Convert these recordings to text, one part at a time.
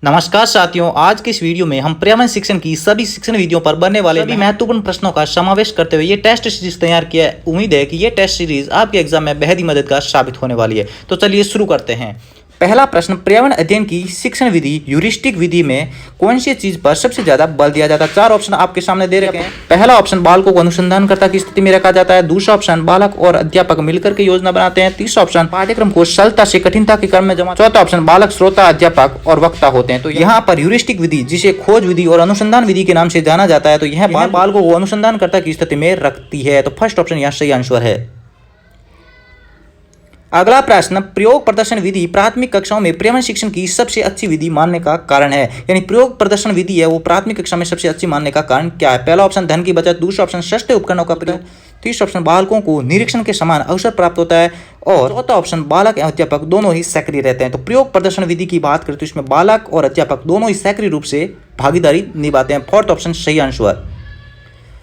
नमस्कार साथियों, आज के इस वीडियो में हम पर्यावरण शिक्षण की सभी शिक्षण वीडियो पर बनने वाले सभी महत्वपूर्ण प्रश्नों का समावेश करते हुए ये टेस्ट सीरीज तैयार किया है। उम्मीद है कि ये टेस्ट सीरीज आपके एग्जाम में बेहद ही मददगार साबित होने वाली है। तो चलिए शुरू करते हैं। पहला प्रश्न, पर्यावरण अध्ययन की शिक्षण विधि ह्यूरिस्टिक विधि में कौन सी चीज पर सबसे ज्यादा बल दिया जाता है? चार ऑप्शन आपके सामने दे रखे हैं। पहला ऑप्शन, बालकों को अनुसंधानकर्ता की स्थिति में रखा जाता है। दूसरा ऑप्शन, बालक और अध्यापक मिलकर के योजना बनाते हैं। तीसरा ऑप्शन, पाठ्यक्रम को सरलता से कठिनता के क्रम में जमा। चौथा ऑप्शन, बालक श्रोता अध्यापक और वक्ता होते हैं। तो यहाँ पर ह्यूरिस्टिक विधि, जिसे खोज विधि और अनुसंधान विधि के नाम से जाना जाता है, तो यह बालकों को अनुसंधानकर्ता की स्थिति में रखती है। तो फर्स्ट ऑप्शन यहाँ सही आंसर है। अगला प्रश्न, प्रयोग प्रदर्शन विधि प्राथमिक कक्षाओं में पर्यावरण शिक्षण की सबसे अच्छी विधि मानने का कारण है। यानी प्रयोग प्रदर्शन विधि है वो प्राथमिक कक्षा में सबसे अच्छी मानने का कारण क्या है? पहला ऑप्शन, धन की बचत। दूसरा ऑप्शन, सस्ते उपकरणों का प्रयोग। तीसरा ऑप्शन, बालकों को निरीक्षण के समान अवसर प्राप्त होता है। और चौथा ऑप्शन, बालक एवं अध्यापक दोनों ही सक्रिय रहते हैं। तो प्रयोग प्रदर्शन विधि की बात करें तो इसमें बालक और अध्यापक दोनों ही सक्रिय रूप से भागीदारी निभाते हैं। फोर्थ ऑप्शन सही आंसर।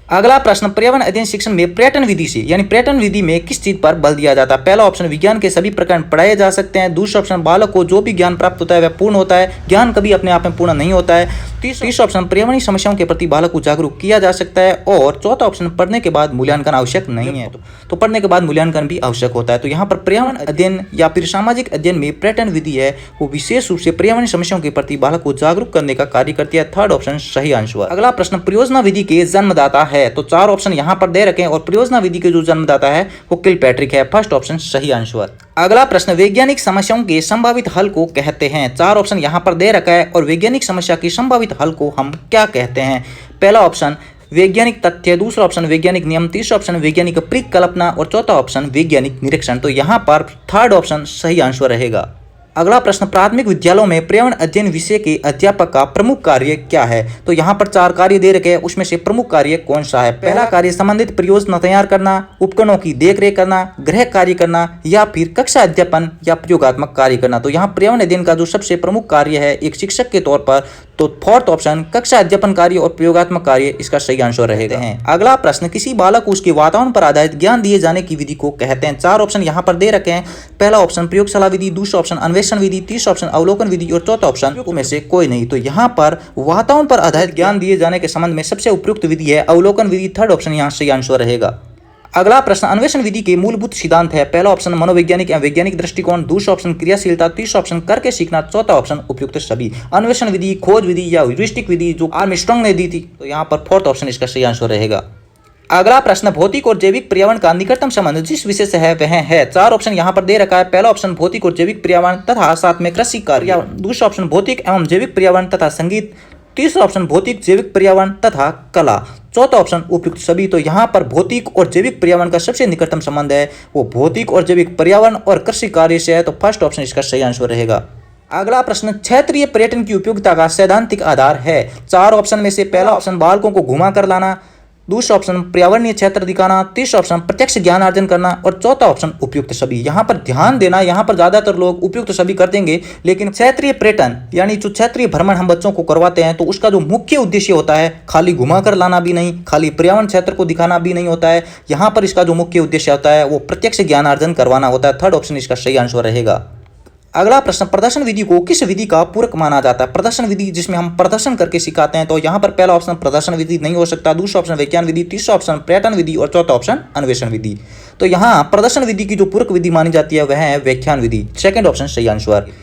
अगला प्रश्न, पर्यावरण अध्ययन शिक्षण में पर्यटन विधि से यानी पर्यटन विधि में किस चीज पर बल दिया जाता है? पहला ऑप्शन, विज्ञान के सभी प्रकरण पढ़ाए जा सकते हैं। दूसरा ऑप्शन, बालक को जो भी ज्ञान प्राप्त होता है वह पूर्ण होता है। ज्ञान कभी अपने आप में पूर्ण नहीं होता है। तीसरा ऑप्शन, पर्यावरणीय समस्याओं के प्रति बालक को जागरूक किया जा सकता है। और चौथा ऑप्शन, पढ़ने के बाद मूल्यांकन आवश्यक नहीं है। तो पढ़ने के बाद मूल्यांकन भी आवश्यक होता है। तो यहाँ पर पर्यावरण अध्ययन या फिर सामाजिक अध्ययन में पर्यटन विधि है वो विशेष रूप से पर्यावरणीय समस्याओं के प्रति बालक को जागरूक करने का कार्य करती है। थर्ड ऑप्शन सही आंसर। अगला प्रश्न, परियोजना विधि के जन्मदाता है। तो चार ऑप्शन यहाँ पर दे रखे हैं और परियोजना विधि के जो जन्मदाता है वो किलपैट्रिक है। फर्स्ट ऑप्शन सही आंसर। अगला प्रश्न, वैज्ञानिक समस्याओं के संभावित हल को कहते हैं। चार ऑप्शन यहाँ पर दे रखा है और वैज्ञानिक समस्या के संभावित हल को हम क्या कहते हैं? पहला ऑप्शन, वैज्ञानिक तथ्य। दूसरा ऑप्शन, वैज्ञानिक नियम। तीसरा ऑप्शन, वैज्ञानिक परिकल्पना। और चौथा ऑप्शन, वैज्ञानिक निरीक्षण। तो यहाँ पर थर्ड ऑप्शन सही आंसर रहेगा। अगला प्रश्न, प्राथमिक विद्यालयों में पर्यावरण अध्ययन विषय के अध्यापक का प्रमुख कार्य क्या है? तो यहाँ पर चार कार्य दे रखे हैं, उसमें से प्रमुख कार्य कौन सा है? पहला कार्य, संबंधित परियोजना तैयार करना, उपकरणों की देखरेख करना, गृह कार्य करना, या फिर कक्षा अध्यापन या प्रयोगात्मक कार्य करना। तो यहाँ पर्यावरण अध्ययन का जो सबसे प्रमुख कार्य है एक शिक्षक के तौर पर, तो फोर्थ ऑप्शन कक्षा अध्यापन कार्य और प्रयोगात्मक कार्य इसका सही आंसर रहेगा। अगला प्रश्न, किसी बालक को उसके वातावरण पर आधारित ज्ञान दिए जाने की विधि को कहते हैं। चार ऑप्शन यहाँ पर दे रखे हैं। पहला ऑप्शन, प्रयोगशाला विधि। दूसरा ऑप्शन, अन्वेषण विधि। तीसरा ऑप्शन, अवलोकन विधि। और चौथा ऑप्शन में से कोई नहीं। तो यहाँ पर वातावरण पर आधारित ज्ञान दिए जाने के संबंध में सबसे उपयुक्त विधि है अवलोकन विधि। थर्ड ऑप्शन यहाँ सही आंसर रहेगा। अगला प्रश्न, अन्वेषण विधि के मूलभूत सिद्धांत है। पहला ऑप्शन, मनोवैज्ञानिक या वैज्ञानिक दृष्टिकोण। दूसरा ऑप्शन, क्रियाशीलता। तीसरा ऑप्शन, करके सीखना। चौथा ऑप्शन, उपयुक्त सभी। अन्वेषण विधि, खोज विधि या ह्यूरिस्टिक विधि जो आर्मस्ट्रांग ने दी थी, तो यहाँ पर फोर्थ ऑप्शन इसका सही आंसर रहेगा। अगला प्रश्न, भौतिक और जैविक पर्यावरण का निकटतम संबंध जिस विषय से है वह है। चार ऑप्शन यहाँ पर दे रखा है। पहला ऑप्शन, भौतिक और जैविक पर्यावरण तथा साथ में कृषि कार्य। दूसरा ऑप्शन, भौतिक एवं जैविक पर्यावरण तथा संगीत। तीसरा ऑप्शन, भौतिक जैविक पर्यावरण तथा कला। चौथा ऑप्शन, उपयुक्त सभी। तो यहाँ पर भौतिक और जैविक पर्यावरण का सबसे निकटतम संबंध है वो भौतिक और जैविक पर्यावरण और कृषि कार्य से है। तो फर्स्ट ऑप्शन इसका सही आंसर रहेगा। अगला प्रश्न, क्षेत्रीय पर्यटन की उपयोगिता का सैद्धांतिक आधार है। चार ऑप्शन में से पहला ऑप्शन, बालकों को घुमा कर लाना। दूसरा ऑप्शन, पर्यावरणीय क्षेत्र दिखाना। तीसरा ऑप्शन, प्रत्यक्ष ज्ञान अर्जन करना। और चौथा ऑप्शन, उपयुक्त सभी। यहाँ पर ध्यान देना, यहाँ पर ज्यादातर लोग उपयुक्त सभी कर देंगे, लेकिन क्षेत्रीय पर्यटन यानी जो क्षेत्रीय भ्रमण हम बच्चों को करवाते हैं तो उसका जो मुख्य उद्देश्य होता है खाली घुमा कर लाना भी नहीं, खाली पर्यावरण क्षेत्र को दिखाना भी नहीं होता है। यहाँ पर इसका जो मुख्य उद्देश्य होता है वो प्रत्यक्ष ज्ञान अर्जन करवाना होता है। थर्ड ऑप्शन इसका सही आंसर रहेगा। अगला प्रश्न, प्रदर्शन विधि को किस विधि का पूरक माना जाता है? प्रदर्शन विधि जिसमें हम प्रदर्शन करके सिखाते हैं, तो यहाँ पर पहला ऑप्शन प्रदर्शन विधि नहीं हो सकता। दूसरा ऑप्शन, विज्ञान विधि। तीसरा ऑप्शन, पर्यटन विधि। और चौथा ऑप्शन, अन्वेषण विधि। तो यहाँ प्रदर्शन विधि की जो पूरक विधि मानी जाती है वह है व्याख्यान विधि। सेकंड ऑप्शन सही आंसर।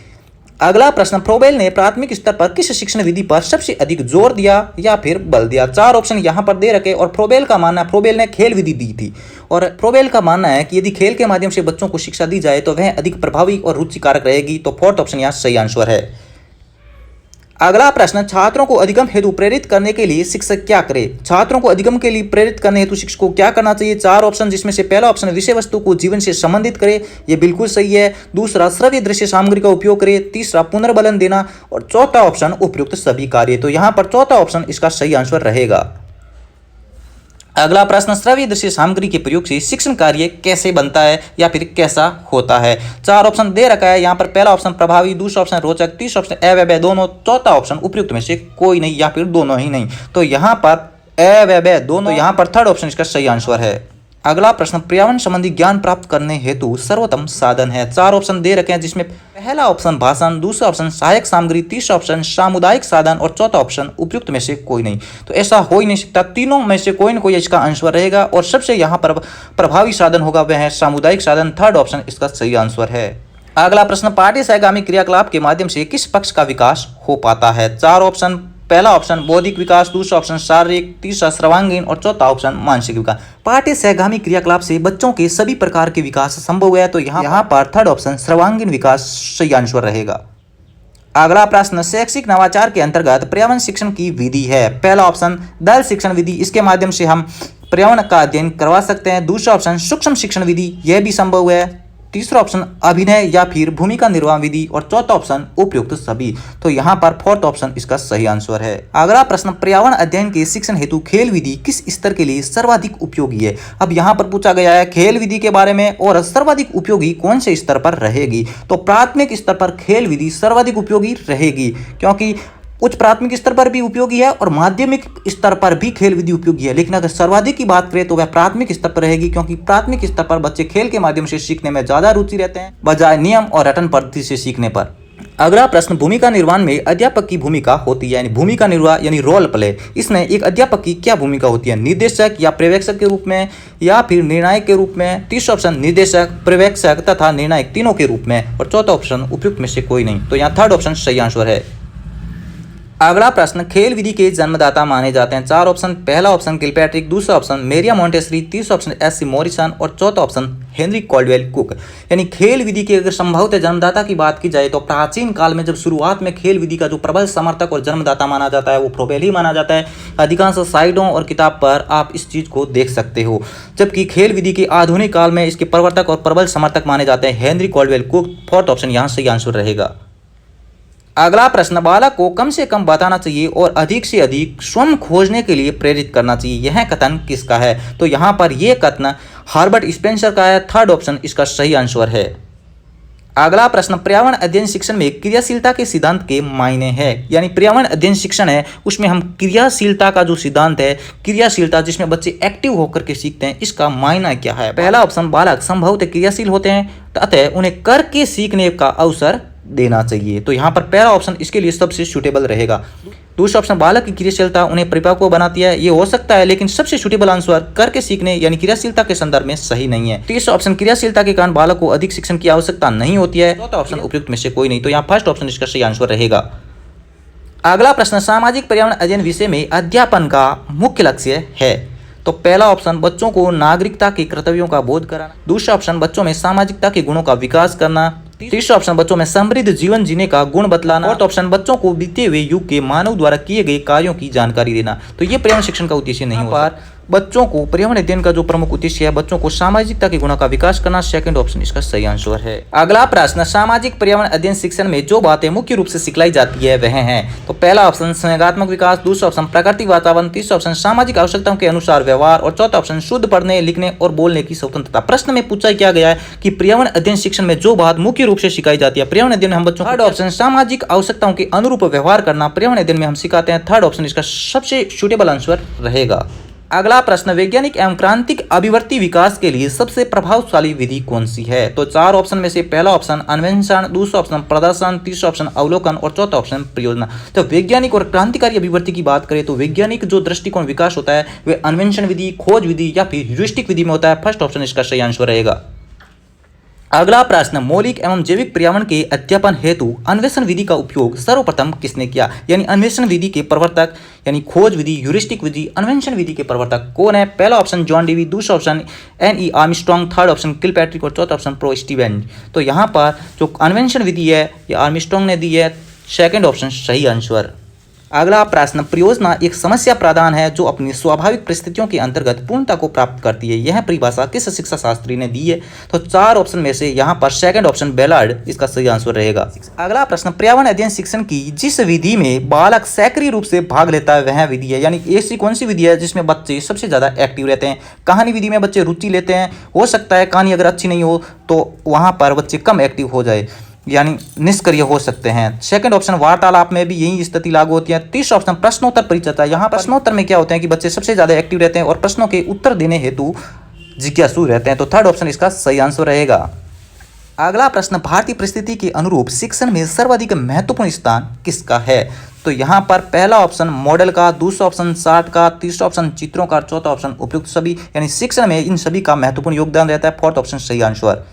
अगला प्रश्न, फ्रोबेल ने प्राथमिक स्तर पर किस शिक्षण विधि पर सबसे अधिक जोर दिया या फिर बल दिया? चार ऑप्शन यहाँ पर दे रखे और फ्रोबेल का मानना, फ्रोबेल ने खेल विधि दी थी और फ्रोबेल का मानना है कि यदि खेल के माध्यम से बच्चों को शिक्षा दी जाए तो वह अधिक प्रभावी और रुचिकारक रहेगी। तो फोर्थ ऑप्शन यहाँ सही आंसर है। अगला प्रश्न, छात्रों को अधिगम हेतु प्रेरित करने के लिए शिक्षक क्या करे? छात्रों को अधिगम के लिए प्रेरित करने हेतु शिक्षक को क्या करना चाहिए? चार ऑप्शन, जिसमें से पहला ऑप्शन, विषय वस्तु को जीवन से संबंधित करे, ये बिल्कुल सही है। दूसरा, श्रव्य दृश्य सामग्री का उपयोग करे। तीसरा, पुनर्बलन देना। और चौथा ऑप्शन, उपयुक्त सभी कार्य। तो यहाँ पर चौथा ऑप्शन इसका सही आंसर रहेगा। अगला प्रश्न, श्रव्य दृश्य सामग्री के प्रयोग से शिक्षण कार्य कैसे बनता है या फिर कैसा होता है? चार ऑप्शन दे रखा है यहाँ पर। पहला ऑप्शन, प्रभावी। दूसरा ऑप्शन, रोचक। तीसरा ऑप्शन, अव्यय दोनों। चौथा ऑप्शन, उपयुक्त में से कोई नहीं या फिर दोनों ही नहीं। तो यहाँ पर अव्यय दोनों, यहाँ पर थर्ड ऑप्शन इसका सही आंसर है। अगला प्रश्न, पर्यावरण संबंधी ज्ञान प्राप्त करने हेतु सर्वोत्तम साधन है। 4 ऑप्शन दे रखे हैं, जिसमें पहला ऑप्शन भाषण, दूसरा ऑप्शन सहायक सामग्री, तीसरा ऑप्शन सामुदायिक साधन और चौथा ऑप्शन उपयुक्त में से कोई नहीं। तो ऐसा हो ही नहीं सकता, तीनों में से कोई न कोई इसका आंसर रहेगा और सबसे यहाँ पर प्रभावी साधन होगा वह है सामुदायिक साधन। थर्ड ऑप्शन इसका सही आंसर है। अगला प्रश्न, पार्टी सहगामी क्रियाकलाप के माध्यम से किस पक्ष का विकास हो पाता है? 4 ऑप्शन, पहला ऑप्शन बौद्धिक विकास, दूसरा ऑप्शन शारीरिक, तीसरा सर्वांगीण और चौथा ऑप्शन मानसिक विकास। पार्टी सहगामी क्रियाकलाप से बच्चों के सभी प्रकार के विकास संभव है, तो यहाँ पर थर्ड ऑप्शन सर्वांगीण विकास सही आंसर रहेगा। अगला प्रश्न, शैक्षिक नवाचार के अंतर्गत पर्यावरण शिक्षण की विधि है। पहला ऑप्शन दल शिक्षण विधि, इसके माध्यम से हम पर्यावरण का अध्ययन करवा सकते हैं। दूसरा ऑप्शन सूक्ष्म शिक्षण विधि, यह भी संभव है। तीसरा ऑप्शन अभिनय या फिर भूमिका निर्वाह विधि और चौथा ऑप्शन उपयुक्त सभी। तो यहाँ पर फोर्थ ऑप्शन इसका सही आंसर है। अगला प्रश्न, पर्यावरण अध्ययन के शिक्षण हेतु खेल विधि किस स्तर के लिए सर्वाधिक उपयोगी है? अब यहाँ पर पूछा गया है खेल विधि के बारे में और सर्वाधिक उपयोगी कौन से स्तर पर रहेगी। तो प्राथमिक स्तर पर खेल विधि सर्वाधिक उपयोगी रहेगी, क्योंकि उच्च प्राथमिक स्तर पर भी उपयोगी है और माध्यमिक स्तर पर भी खेल विधि उपयोगी है। लेकिन अगर सर्वाधिक की बात करें तो वह प्राथमिक स्तर पर रहेगी, क्योंकि प्राथमिक स्तर पर बच्चे खेल के माध्यम से सीखने में ज्यादा रुचि रहते हैं बजाय नियम और रटन पद्धति से सीखने पर। अगला प्रश्न, भूमिका निर्वहन में अध्यापक की भूमिका होती है, यानी भूमिका निर्वाह यानी रोल प्ले। इसमें एक अध्यापक की क्या भूमिका होती है? निर्देशक या पर्यवेक्षक के रूप में या फिर निर्णायक के रूप में? तीसरा ऑप्शन निर्देशक, पर्यवेक्षक तथा निर्णायक तीनों के रूप में और चौथा ऑप्शन उपयुक्त में से कोई नहीं। तो यहाँ थर्ड ऑप्शन सही आंसर है। अगला प्रश्न, खेल विधि के जन्मदाता माने जाते हैं। 4 ऑप्शन, पहला ऑप्शन किलपैट्रिक, दूसरा ऑप्शन मेरिया मॉन्टेसरी, तीसरा ऑप्शन एस.सी. मॉरिसन और चौथा ऑप्शन हेनरी कॉल्डवेल कुक। यानी खेल विधि के अगर संभवतः जन्मदाता की बात की जाए तो प्राचीन काल में जब शुरुआत में खेल विधि का जो प्रबल समर्थक और जन्मदाता माना जाता है वो फ्रोबेल ही माना जाता है। अधिकांश साइटों और किताब पर आप इस चीज को देख सकते हो। जबकि खेल विधि के आधुनिक काल में इसके प्रवर्तक और प्रबल समर्थक माने जाते हैं Henry Caldwell cook. Fourth option यहाँ सही आंसर रहेगा। अगला प्रश्न, बालक को कम से कम बताना चाहिए और अधिक से अधिक स्वयं खोजने के लिए प्रेरित करना चाहिए, यह कथन किसका है? तो यहाँ पर यह कथन हार्बर्ट स्पेंसर का है। थर्ड ऑप्शन इसका सही आंसर है। अगला प्रश्न, पर्यावरण अध्ययन शिक्षण में क्रियाशीलता के सिद्धांत के मायने हैं। यानी पर्यावरण अध्ययन शिक्षण है उसमें हम क्रियाशीलता का जो सिद्धांत है, क्रियाशीलता जिसमें बच्चे एक्टिव होकर के सीखते हैं, इसका मायना क्या है? पहला ऑप्शन, बालक संभवतः क्रियाशील होते हैं अतः उन्हें करके सीखने का अवसर देना चाहिए। तो यहाँ पर पहला ऑप्शन इसके लिए सबसे सूटेबल रहेगा। दूसरा ऑप्शन, बालक की क्रियाशीलता उन्हें परिपक्व बनाती है, ये हो सकता है, लेकिन सबसे सूटेबल आंसर करके सीखने यानी क्रियाशीलता के संदर्भ में सही नहीं है। तीसरा ऑप्शन, क्रियाशीलता के कारण बालक को अधिक शिक्षण की आवश्यकता नहीं होती है। चौथा ऑप्शन उपयुक्त में से कोई नहीं। तो यहाँ फर्स्ट ऑप्शन इसका सही आंसर रहेगा। अगला प्रश्न, सामाजिक पर्यावरण अध्ययन विषय में अध्यापन का मुख्य लक्ष्य है। तो पहला ऑप्शन, बच्चों को नागरिकता के कर्तव्यों का बोध कराना। दूसरा ऑप्शन, बच्चों में सामाजिकता के गुणों का विकास करना। तीसरा ऑप्शन, बच्चों में समृद्ध जीवन जीने का गुण बतलाना। फोर्थ ऑप्शन, बच्चों को बीते हुए युग के मानव द्वारा किए गए कार्यों की जानकारी देना। तो ये पर्यावरण शिक्षण का उद्देश्य नहीं होता। बच्चों को पर्यावरण अध्ययन का जो प्रमुख उद्देश्य है बच्चों को सामाजिकता के गुणों का विकास करना। सेकंड ऑप्शन इसका सही आंसर है। अगला प्रश्न, सामाजिक पर्यावरण अध्ययन शिक्षण में जो बातें मुख्य रूप से सिखलाई जाती है वह हैं। तो पहला ऑप्शन संवेगात्मक विकास, दूसरा ऑप्शन प्राकृतिक वातावरण, तीसरा ऑप्शन सामाजिक आवश्यकताओं के अनुसार व्यवहार और चौथा ऑप्शन शुद्ध पढ़ने लिखने और बोलने की स्वतंत्रता। प्रश्न में पूछा क्या गया है कि पर्यावरण अध्ययन शिक्षण में जो बात मुख्य रूप से सिखाई जाती है पर्यावरण अध्ययन में हम बच्चों। थर्ड ऑप्शन, सामाजिक आवश्यकताओं के अनुरूप व्यवहार करना पर्यावरण अध्ययन में हम सिखाते हैं। थर्ड ऑप्शन इसका सबसे सूटेबल आंसर रहेगा। अगला प्रश्न, वैज्ञानिक एवं क्रांतिक अभिवर्ती विकास के लिए सबसे प्रभावशाली विधि कौन सी है? तो 4 ऑप्शन में से पहला ऑप्शन अन्वेषण, दूसरा ऑप्शन प्रदर्शन, तीसरा ऑप्शन अवलोकन और चौथा ऑप्शन परियोजना। तो वैज्ञानिक और क्रांतिकारी अभिवर्ती की बात करें तो वैज्ञानिक जो दृष्टिकोण विकास होता है वह अन्वेषण विधि, खोज विधि या फिर ह्यूरिस्टिक विधि में होता है। फर्स्ट ऑप्शन इसका सही आंसर रहेगा। अगला प्रश्न, मौलिक एवं जैविक पर्यावरण के अध्यापन हेतु अन्वेषण विधि का उपयोग सर्वप्रथम किसने किया? यानी अन्वेषण विधि के प्रवर्तक यानी खोज विधि, ह्यूरिस्टिक विधि, अन्वेषण विधि के प्रवर्तक कौन है? पहला ऑप्शन जॉन डेवी, दूसरा option N.E. Armstrong, third option Kilpatrick और चौथा ऑप्शन प्रो स्टीवेन। तो यहाँ पर जो अन्वेषण विधि है ये आर्मस्ट्रॉन्ग ने दी है। सेकेंड ऑप्शन सही आंसर। अगला प्रश्न, परियोजना एक समस्या प्रदान है जो अपनी स्वाभाविक परिस्थितियों के अंतर्गत पूर्णता को प्राप्त करती है, यह परिभाषा किस शिक्षा शास्त्री ने दी है? तो 4 ऑप्शन में से यहाँ पर सेकंड ऑप्शन बेलार्ड इसका सही आंसर रहेगा। अगला प्रश्न, पर्यावरण अध्ययन शिक्षण की जिस विधि में बालक सक्रिय रूप से भाग लेता है वह विधि है। यानी ऐसी कौन सी विधि है जिसमें बच्चे सबसे ज्यादा एक्टिव रहते हैं? कहानी विधि में बच्चे रुचि लेते हैं, हो सकता है कहानी अगर अच्छी नहीं हो तो वहां पर बच्चे कम एक्टिव हो जाए यानी निष्क्रिय हो सकते हैं। सेकंड ऑप्शन वार्तालाप में भी यही स्थिति लागू होती है। तीसरा ऑप्शन प्रश्नोत्तर परिचर्चा, यहाँ प्रश्नोत्तर में क्या होते हैं कि बच्चे सबसे ज्यादा एक्टिव रहते हैं और प्रश्नों के उत्तर देने हेतु जिज्ञासु रहते हैं, तो थर्ड ऑप्शन इसका सही आंसर रहेगा। अगला प्रश्न, भारतीय परिस्थिति के अनुरूप शिक्षण में सर्वाधिक महत्वपूर्ण स्थान किसका है? तो यहाँ पर पहला ऑप्शन मॉडल का, दूसरा ऑप्शन चार्ट का, तीसरा ऑप्शन चित्रों का, चौथा ऑप्शन उपयुक्त सभी, यानी शिक्षण में इन सभी का महत्वपूर्ण योगदान रहता है। फोर्थ ऑप्शन सही आंसर।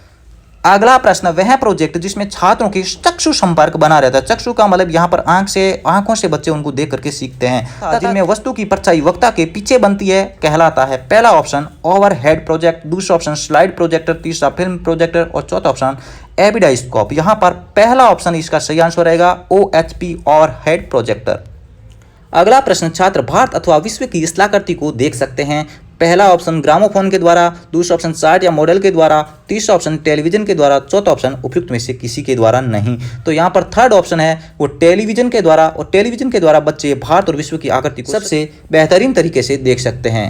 अगला प्रश्न, वह प्रोजेक्ट जिसमें छात्रों की चक्षु संपर्क बना रहता है। चक्षु का मतलब यहाँ पर आंखों से बच्चे उनको देख करके सीखते हैं, जिनमें वस्तु की परछाई वक्ता के पीछे बनती है, कहलाता है। पहला ऑप्शन ओवरहेड प्रोजेक्ट, दूसरा ऑप्शन स्लाइड प्रोजेक्टर, तीसरा फिल्म प्रोजेक्टर और चौथा ऑप्शन एविडाइस्कोप। यहाँ पर पहला ऑप्शन इसका सही आंसर रहेगा, OHP ओवरहेड प्रोजेक्टर। अगला प्रश्न, छात्र भारत अथवा विश्व की स्थलाकृति को देख सकते हैं। पहला ऑप्शन ग्रामोफोन के द्वारा, दूसरा ऑप्शन चार्ट या मॉडल के द्वारा, तीसरा ऑप्शन टेलीविजन के द्वारा, चौथा ऑप्शन उपयुक्त में से किसी के द्वारा नहीं। तो यहाँ पर थर्ड ऑप्शन है वो टेलीविजन के द्वारा, और टेलीविजन के द्वारा बच्चे भारत और विश्व की आकृति को सबसे बेहतरीन तरीके से देख सकते हैं।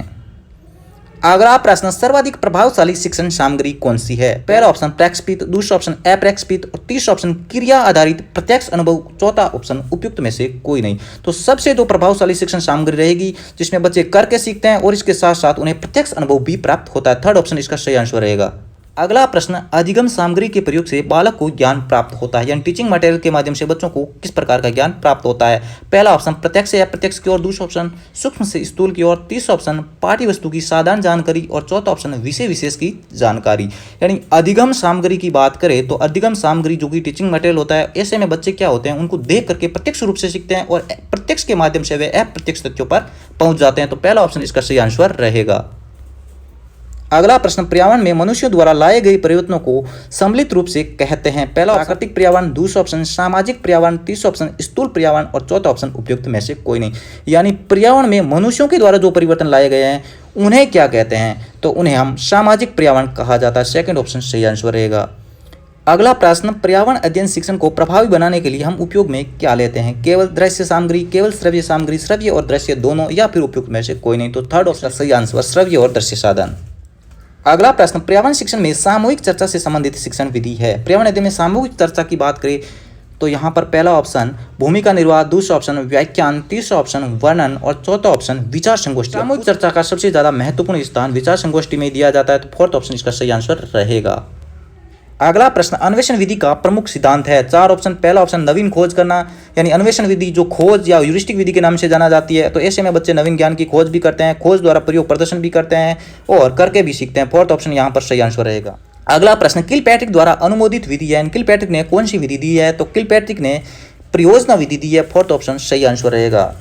अगला प्रश्न, सर्वाधिक प्रभावशाली शिक्षण सामग्री कौन सी है? पहला ऑप्शन प्रैक्सपित, दूसरा ऑप्शन अप्रैक्सपित और तीसरा ऑप्शन क्रिया आधारित प्रत्यक्ष अनुभव, चौथा ऑप्शन उपयुक्त में से कोई नहीं। तो सबसे जो प्रभावशाली शिक्षण सामग्री रहेगी जिसमें बच्चे करके सीखते हैं और इसके साथ साथ उन्हें प्रत्यक्ष अनुभव भी प्राप्त होता है। थर्ड ऑप्शन इसका सही आंसर रहेगा। अगला प्रश्न, अधिगम सामग्री के प्रयोग से बालक को ज्ञान प्राप्त होता है, यानी टीचिंग मटेरियल के माध्यम से बच्चों को किस प्रकार का ज्ञान प्राप्त होता है? पहला ऑप्शन प्रत्यक्ष या अप्रत्यक्ष की ओर, दूसरा ऑप्शन सूक्ष्म से स्थूल की ओर, तीसरा ऑप्शन पाठ्य वस्तु की साधारण जानकारी और चौथा ऑप्शन विषय विशेष की जानकारी। यानी अधिगम सामग्री की बात करें तो अधिगम सामग्री जो कि टीचिंग मटेरियल होता है, ऐसे में बच्चे क्या होते हैं, उनको देख करके प्रत्यक्ष रूप से सीखते हैं और प्रत्यक्ष के माध्यम से वे अप्रत्यक्ष तथ्यों पर पहुंच जाते हैं। तो पहला ऑप्शन इसका सही आंसर रहेगा। अगला प्रश्न, पर्यावरण में मनुष्यों द्वारा लाए गए परिवर्तनों को सम्मिलित रूप से कहते हैं। पहला प्राकृतिक पर्यावरण, दूसरा ऑप्शन सामाजिक पर्यावरण, तीसरा ऑप्शन स्थूल पर्यावरण और चौथा ऑप्शन उपयुक्त में से कोई नहीं। यानी पर्यावरण में मनुष्यों के द्वारा जो परिवर्तन लाए गए हैं उन्हें क्या कहते हैं? तो उन्हें हम सामाजिक पर्यावरण कहा जाता है। सेकंड ऑप्शन सही आंसर रहेगा। अगला प्रश्न, पर्यावरण अध्ययन शिक्षण को प्रभावी बनाने के लिए हम उपयोग में क्या लेते हैं? केवल दृश्य सामग्री, केवल श्रव्य सामग्री, श्रव्य और दृश्य दोनों, या फिर उपयुक्त में से कोई नहीं। तो थर्ड ऑप्शन सही आंसर, श्रव्य और दृश्य साधन। अगला प्रश्न, पर्यावरण शिक्षण में सामूहिक चर्चा से संबंधित शिक्षण विधि है। पर्यावरण अध्ययन में सामूहिक चर्चा की बात करें तो यहाँ पर पहला ऑप्शन भूमिका निर्वाह, दूसरा ऑप्शन व्याख्यान, तीसरा ऑप्शन वर्णन और चौथा ऑप्शन विचार संगोष्ठी। सामूहिक चर्चा का सबसे ज्यादा महत्वपूर्ण स्थान विचार संगोष्ठी में दिया जाता है। तो फोर्थ ऑप्शन इसका सही आंसर रहेगा। अगला प्रश्न, अन्वेषण विधि का प्रमुख सिद्धांत है। चार ऑप्शन, पहला ऑप्शन नवीन खोज करना, यानी अन्वेषण विधि जो खोज या ह्यूरिस्टिक विधि के नाम से जाना जाती है। तो ऐसे में बच्चे नवीन ज्ञान की खोज भी करते हैं, खोज द्वारा प्रयोग प्रदर्शन भी करते हैं और करके भी सीखते हैं। फोर्थ ऑप्शन यहाँ पर सही आंसर रहेगा। अगला प्रश्न, किलपैट्रिक द्वारा अनुमोदित विधि है। किलपैट्रिक ने कौन सी विधि दी है? तो किलपैट्रिक ने परियोजना विधि दी है। फोर्थ ऑप्शन सही आंसर रहेगा।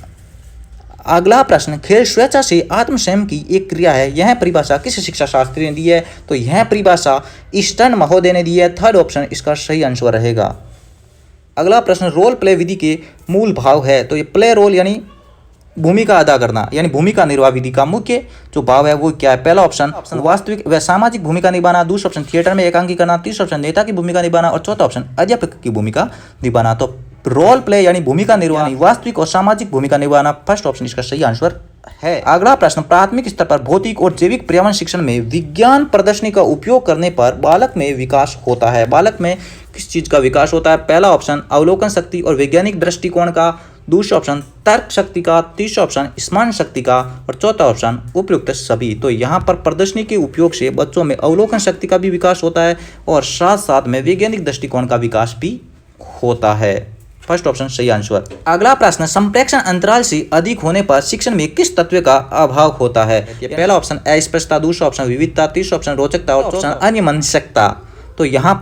अगला प्रश्न, खेल स्वेच्छा से आत्मसंयम की एक क्रिया है, यह परिभाषा किस शिक्षा शास्त्री ने दी है? तो यह परिभाषा ईस्टर्न महोदय ने दी है। थर्ड ऑप्शन इसका सही आंसर रहेगा। अगला प्रश्न, रोल प्ले विधि के मूल भाव है। तो ये प्ले रोल यानी भूमिका अदा करना, यानी भूमिका निर्वाह विधि का मुख्य जो भाव है वो क्या है? पहला ऑप्शन वास्तविक व सामाजिक भूमिका निभाना, दूसरा ऑप्शन थिएटर में एकांकी करना, तीसरा ऑप्शन नेता की भूमिका निभाना और चौथा ऑप्शन अध्यापक की भूमिका निभाना। तो रोल प्ले यानी भूमिका निर्वाह, वास्तविक और सामाजिक भूमिका निभाना, फर्स्ट ऑप्शन इसका सही आंसर है। अगला प्रश्न, प्राथमिक स्तर पर भौतिक और जैविक पर्यावरण शिक्षण में विज्ञान प्रदर्शनी का उपयोग करने पर बालक में विकास होता है। बालक में किस चीज का विकास होता है? पहला ऑप्शन अवलोकन शक्ति और वैज्ञानिक दृष्टिकोण का, दूसरा ऑप्शन तर्क शक्ति का, तीसरा ऑप्शन स्मरण शक्ति का और चौथा ऑप्शन उपयुक्त सभी। तो यहाँ पर प्रदर्शनी के उपयोग से बच्चों में अवलोकन शक्ति का भी विकास होता है और साथ साथ में वैज्ञानिक दृष्टिकोण का विकास भी होता है। फर्स्ट ऑप्शन सही आंसर। अगला प्रश्न, संप्रेक्षण अंतराल से अधिक होने पर शिक्षण में किस तत्व का अभाव होता है? पहला ऑप्शन अस्पष्टता, दूसरा ऑप्शन विविधता, तीसरा ऑप्शन रोचकता और चौथा ऑप्शन अन्यमनस्कता। तो यहाँ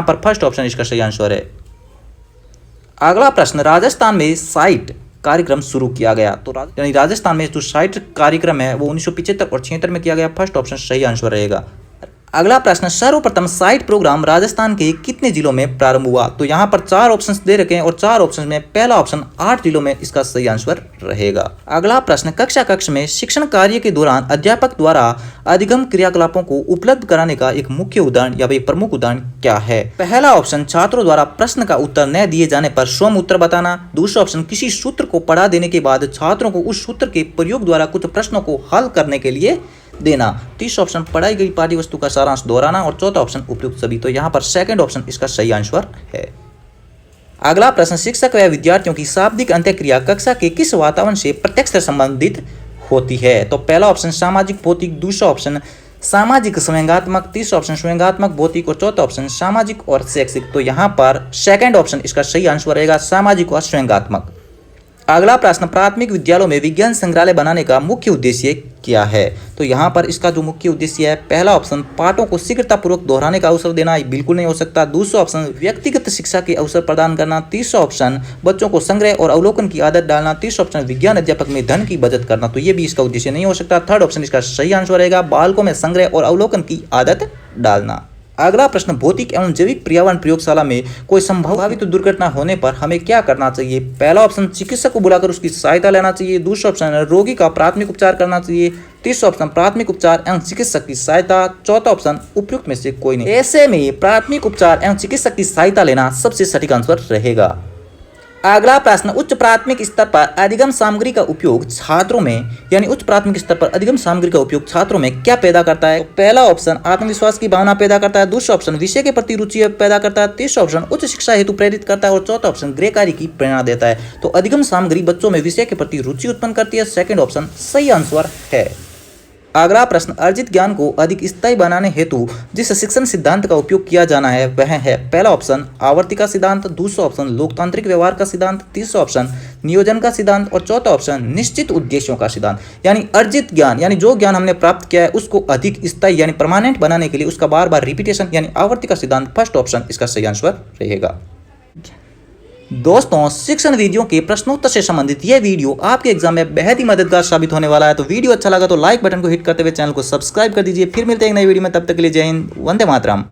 पर फर्स्ट ऑप्शन इसका सही आंसर है। अगला प्रश्न, राजस्थान में साइट कार्यक्रम शुरू किया गया। तो यानी राजस्थान में जो साइट कार्यक्रम है वो 1975 और 76 में किया गया। फर्स्ट ऑप्शन सही आंसर रहेगा। अगला प्रश्न, सर्वप्रथम साइट प्रोग्राम राजस्थान के कितने जिलों में प्रारंभ हुआ? तो यहाँ पर चार ऑप्शंस दे रखे हैं और चार ऑप्शंस में पहला ऑप्शन 8 जिलों में इसका सही आंसर रहेगा। अगला प्रश्न, कक्षा कक्ष में शिक्षण कार्य के दौरान अध्यापक द्वारा अधिगम क्रियाकलापों को उपलब्ध कराने का एक मुख्य उदाहरण या एक प्रमुख उदाहरण क्या है? पहला ऑप्शन छात्रों द्वारा प्रश्न का उत्तर न दिए जाने पर स्वयं उत्तर बताना, दूसरा ऑप्शन किसी सूत्र को पढ़ा देने के बाद छात्रों को उस सूत्र के प्रयोग द्वारा कुछ प्रश्नों को हल करने के लिए देना, तीसरा ऑप्शन पढ़ाई गई पाठ्य वस्तु का सारांश दोहराना और चौथा ऑप्शन उपयुक्त सभी। तो यहाँ पर सेकंड ऑप्शन इसका सही आंसर है। अगला प्रश्न, शिक्षक व विद्यार्थियों की शाब्दिक अंत्यक्रिया कक्षा के किस वातावरण से प्रत्यक्ष संबंधित होती है? तो पहला ऑप्शन सामाजिक भौतिक, दूसरा ऑप्शन सामाजिक संवेगात्मक, तीसरा ऑप्शन संवेगात्मक भौतिक और चौथा ऑप्शन सामाजिक और शैक्षिक। तो यहाँ पर सेकंड ऑप्शन इसका सही आंसर रहेगा, सामाजिक और संवेगात्मक। अगला प्रश्न, प्राथमिक विद्यालयों में विज्ञान संग्रहालय बनाने का मुख्य उद्देश्य क्या है? तो यहाँ पर इसका जो मुख्य उद्देश्य है, पहला ऑप्शन पाठों को शीघ्रतापूर्वक दोहराने का अवसर देना, बिल्कुल नहीं हो सकता। दूसरा ऑप्शन व्यक्तिगत शिक्षा के अवसर प्रदान करना। तीसरा ऑप्शन बच्चों को संग्रह और अवलोकन की आदत डालना। तीसरा ऑप्शन विज्ञान अध्यापक में धन की बचत करना। तो ये भी इसका उद्देश्य नहीं हो सकता। थर्ड ऑप्शन इसका सही आंसर रहेगा, बालकों में संग्रह और अवलोकन की आदत डालना। अगला प्रश्न, भौतिक एवं जैविक पर्यावरण प्रयोगशाला में कोई संभावित दुर्घटना होने पर हमें क्या करना चाहिए? पहला ऑप्शन चिकित्सक को बुलाकर उसकी सहायता लेना चाहिए। दूसरा ऑप्शन रोगी का प्राथमिक उपचार करना चाहिए। तीसरा ऑप्शन प्राथमिक उपचार एवं चिकित्सक की सहायता। चौथा ऑप्शन उपयुक्त में से कोई नहीं। ऐसे में प्राथमिक उपचार एवं चिकित्सक की सहायता लेना सबसे सटीक आंसर रहेगा। अगला प्रश्न, उच्च प्राथमिक स्तर पर अधिगम सामग्री का उपयोग छात्रों में, यानी उच्च प्राथमिक स्तर पर अधिगम सामग्री का उपयोग छात्रों में क्या पैदा करता है? पहला ऑप्शन आत्मविश्वास की भावना पैदा करता है। दूसरा ऑप्शन विषय के प्रति रुचि पैदा करता है। तीसरा ऑप्शन उच्च शिक्षा हेतु प्रेरित करता है और चौथा ऑप्शन गृह कार्य की प्रेरणा देता है। तो अधिगम सामग्री बच्चों में विषय के प्रति रुचि उत्पन्न करती है। सेकंड ऑप्शन सही आंसर है। अगला प्रश्न, अर्जित ज्ञान को अधिक स्थायी बनाने हेतु जिस शिक्षण सिद्धांत का उपयोग किया जाना है वह है? पहला ऑप्शन आवर्ती का सिद्धांत। दूसरा ऑप्शन लोकतांत्रिक व्यवहार का सिद्धांत। तीसरा ऑप्शन नियोजन का सिद्धांत और चौथा ऑप्शन निश्चित उद्देश्यों का सिद्धांत। यानी अर्जित ज्ञान, यानी जो ज्ञान हमने प्राप्त किया है उसको अधिक स्थायी यानी परमानेंट बनाने के लिए उसका बार बार रिपीटेशन यानी आवर्ती का सिद्धांत। फर्स्ट ऑप्शन इसका सही आंसर रहेगा। दोस्तों, शिक्षण वीडियो के प्रश्नोत्तर से संबंधित यह वीडियो आपके एग्जाम में बेहद ही मददगार साबित होने वाला है। तो वीडियो अच्छा लगा तो लाइक बटन को हिट करते हुए चैनल को सब्सक्राइब कर दीजिए। फिर मिलते हैं एक नई वीडियो में, तब तक के लिए जय हिंद, वंदे मातरम।